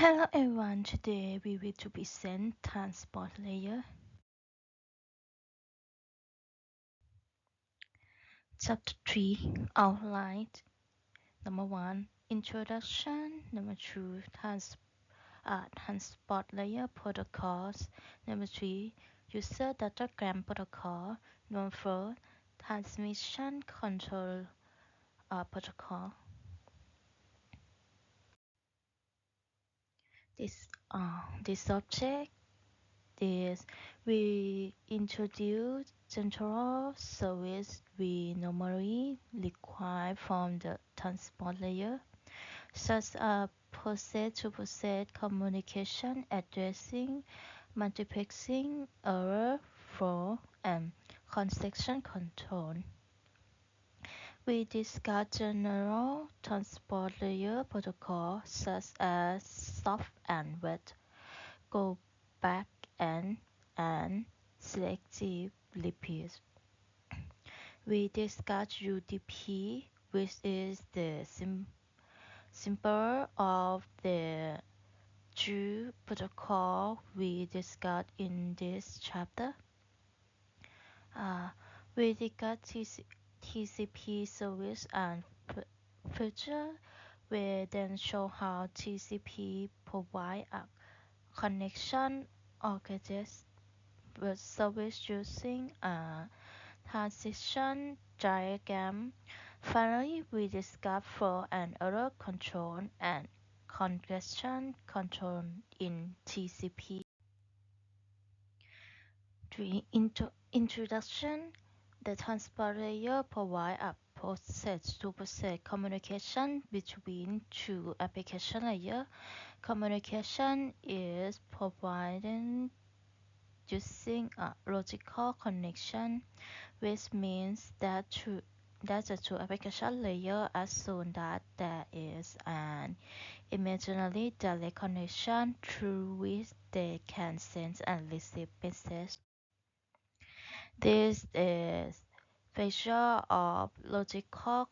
Hello everyone, today we will to present transport layer. Chapter 3 Outline. Number 1 Introduction. Number 2 Transport layer protocols. Number 3 User datagram protocol. Number 4 Transmission control protocol. This subject is we introduce central service we normally require from the transport layer, such as process-to-process communication, addressing, multiplexing, error, flow, and congestion control. We discuss general transport layer protocol such as soft and wet, go back and selective repeat. We discuss UDP, which is the simple of the two protocol we discussed in this chapter. We discuss TCP service and feature. We then show how TCP provide a connection orchestrates with service using a transition diagram. Finally, we discuss flow and error control and congestion control in TCP. 3. Introduction. The transport layer provides a process-to-process communication between two application layers. Communication is provided using a logical connection, which means that the two application layers assume that there is an imaginary direct connection through which they can send and receive messages. This is feature of logical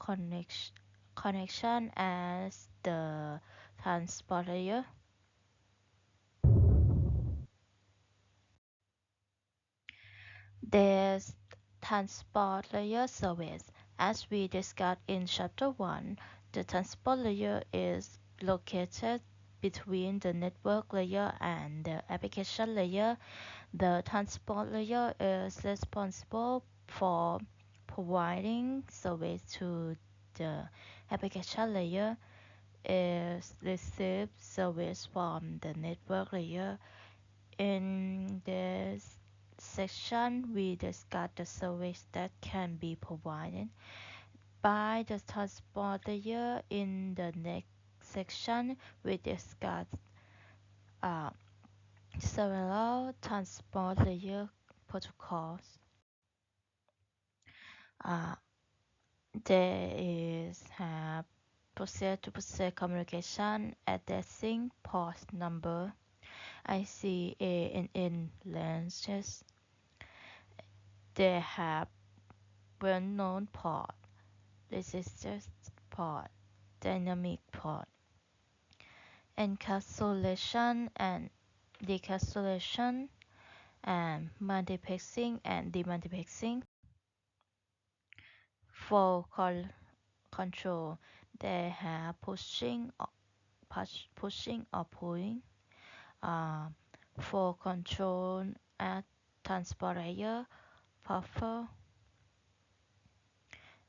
connection as the transport layer. There's transport layer service. As we discussed in chapter 1, the transport layer is located between the network layer and the application layer. The transport layer is responsible for providing service to the application layer. It receives service from the network layer. In this section, we discuss the service that can be provided by the transport layer. In the next section, we discuss uh, several transport layer protocols. Uh, there is process-to-process communication addressing port number ICANN ranges. They have well-known port, resistor port, dynamic port, encapsulation and decapsulation, and multiplexing and demultiplexing. For control, they have pushing or pulling. Uh, for control at transport layer, buffer,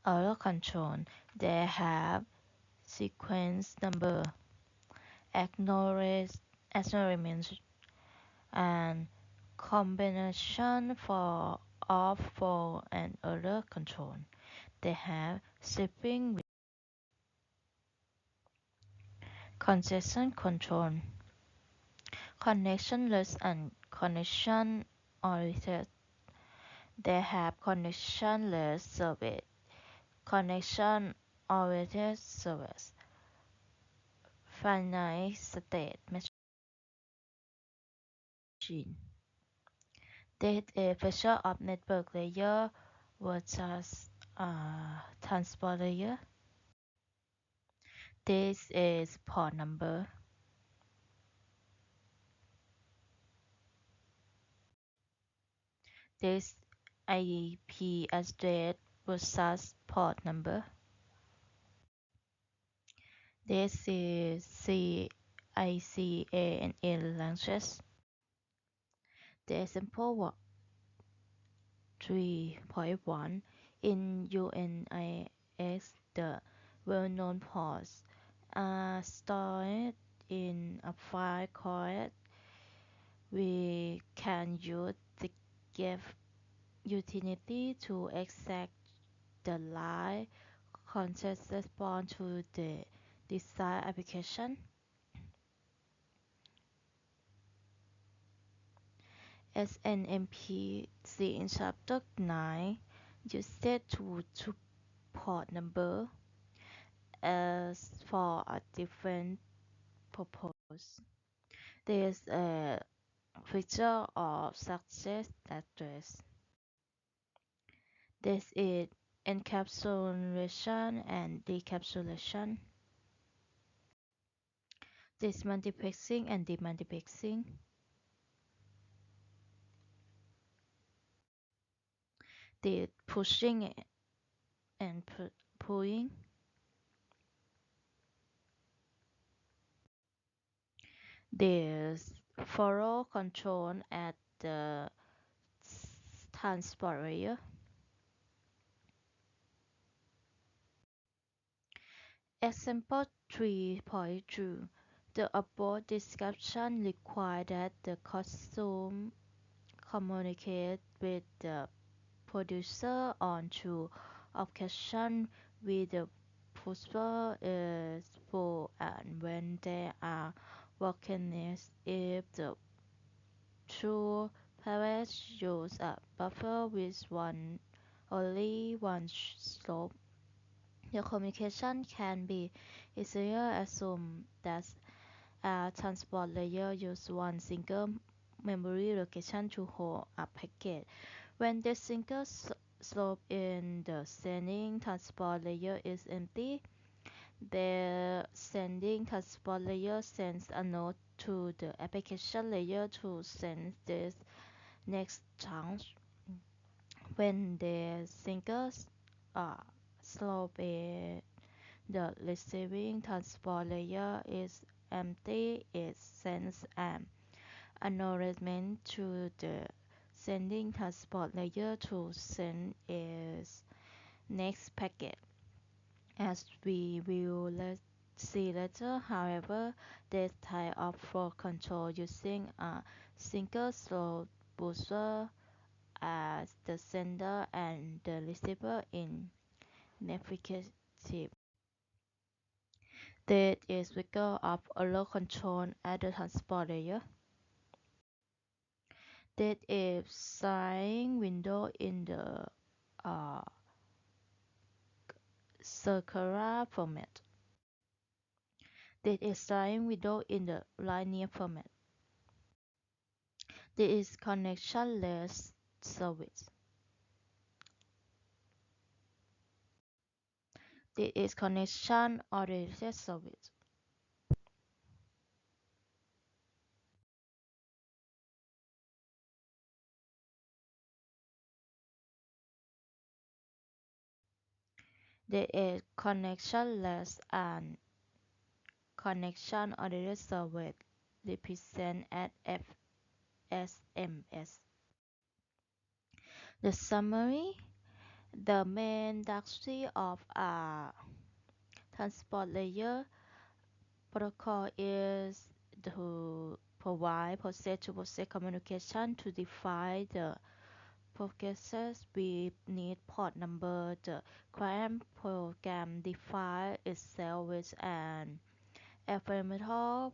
error control, they have sequence number, acknowledgement, and combination for off, for, and error control. They have shipping congestion control, connectionless and connection oriented. They have connectionless service, connection oriented service, finite state machine. This is a feature of network layer versus transport layer. This is port number. This IP address versus port number. This is CICANN language. The example 3.1 in UNIX, the well-known ports are stored in a file called. We can use the get utility to extract the line context response to the desired application. SNMP see in chapter 9 used to port number as for a different purpose. There's a feature of success address. This is encapsulation and decapsulation. This multiplexing and demultiplexing. The pushing and pulling. There's thorough control at the transport layer. Example 3.2. The above description requires that the consumer communicate with the producer on two occasions with the pusher is full and when they are working if the two parents use a buffer with only one slope. The communication can be easier assumed that a transport layer uses one single memory location to hold a packet. When the single slope in the sending transport layer is empty, the sending transport layer sends a node to the application layer to send this next chunk. When the single slope in the receiving transport layer is empty, it sends an acknowledgement to the sending transport layer to send its next packet. As we will see later, however, this type of flow control using a single slope buzzer as the sender and the receiver in ineffective. There is wiggle of allow control at the transport layer. There is sign window in the uh, circular format. There is sign window in the linear format. There is connectionless service. There is connection oriented service. There is connectionless and connection oriented service represented as FSMS. The summary: the main doctrine of a transport layer protocol is to provide process-to-process communication. To define the processes we need port number. The client program defines itself with an affirmative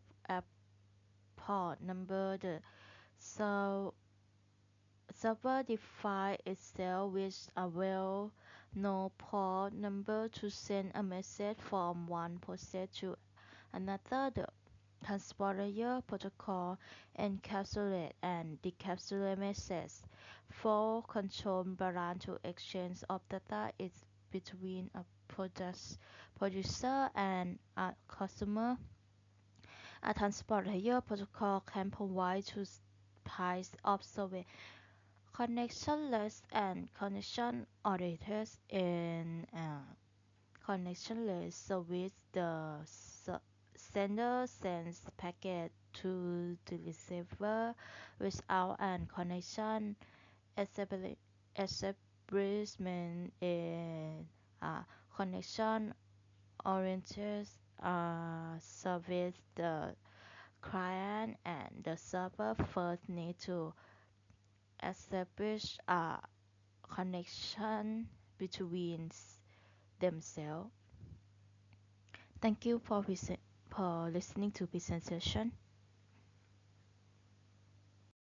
port number. The server defines itself with a well-known port number to send a message from one process to another. The transport layer protocol encapsulates and decapsulates messages. For control balance to exchange of data is between a producer and a customer. A transport layer protocol can provide two types of service: Connectionless and connection oriented in connectionless service, the sender sends packet to the receiver without an connection. Establi- Establishment in connection oriented service, the client and the server first need to establish a connection between themselves. Thank you for listening to presentation.